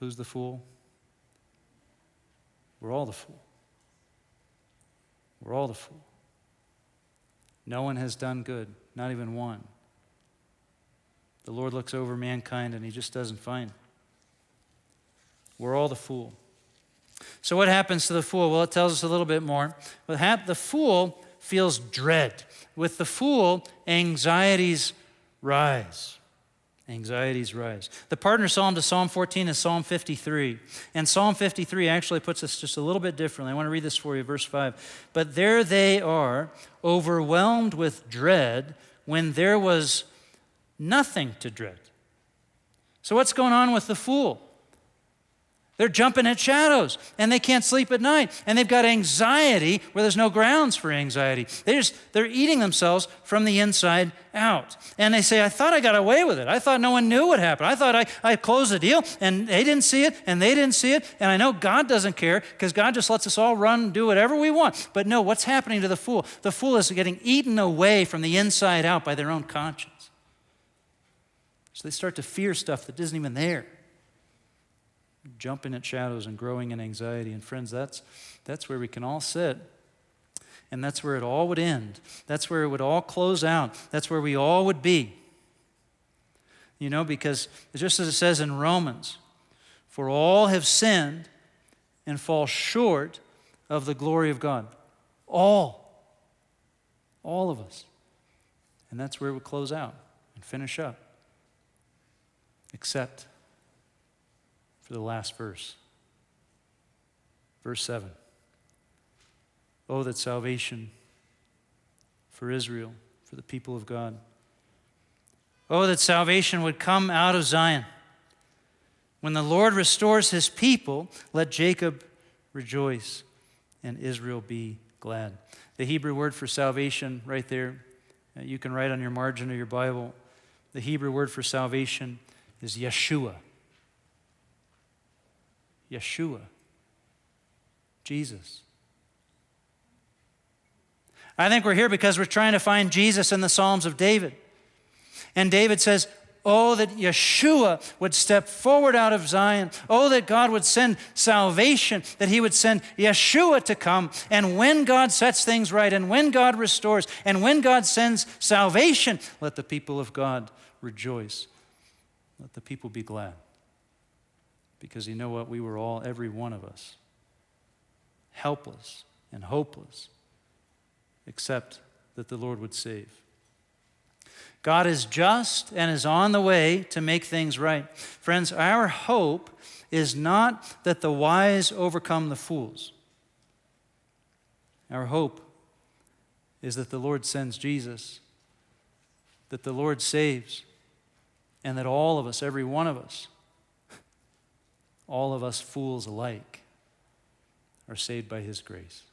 Who's the fool? We're all the fool. We're all the fool. No one has done good, not even one. The Lord looks over mankind and he just doesn't find. We're all the fool. So what happens to the fool? Well, it tells us a little bit more. The fool feels dread. With the fool, anxieties rise. Anxieties rise. The partner psalm to Psalm 14 is Psalm 53. And Psalm 53 actually puts us just a little bit differently. I want to read this for you, verse 5. But there they are, overwhelmed with dread when there was nothing to dread. So what's going on with the fool? They're jumping at shadows, and they can't sleep at night, and they've got anxiety where there's no grounds for anxiety. They're eating themselves from the inside out. And they say, I thought I got away with it. I thought no one knew what happened. I thought I closed the deal, and they didn't see it, and they didn't see it, and I know God doesn't care because God just lets us all run and do whatever we want. But no, what's happening to the fool? The fool is getting eaten away from the inside out by their own conscience. So they start to fear stuff that isn't even there. Jumping at shadows and growing in anxiety. And friends, that's where we can all sit. And that's where it all would end. That's where it would all close out. That's where we all would be. You know, because just as it says in Romans, for all have sinned and fall short of the glory of God. All of us. And that's where it would close out and finish up. Except for the last verse. Verse 7. Oh, that salvation for Israel, for the people of God. Oh, that salvation would come out of Zion. When the Lord restores his people, let Jacob rejoice and Israel be glad. The Hebrew word for salvation right there, you can write on your margin of your Bible, the Hebrew word for salvation is Yeshua. Yeshua. Jesus. I think we're here because we're trying to find Jesus in the Psalms of David. And David says, oh, that Yeshua would step forward out of Zion. Oh, that God would send salvation, that he would send Yeshua to come. And when God sets things right, and when God restores, and when God sends salvation, let the people of God rejoice. Let the people be glad. Because you know what? We were all, every one of us, helpless and hopeless, except that the Lord would save. God is just and is on the way to make things right. Friends, our hope is not that the wise overcome the fools. Our hope is that the Lord sends Jesus, that the Lord saves, and that all of us, every one of us, all of us fools alike, are saved by his grace.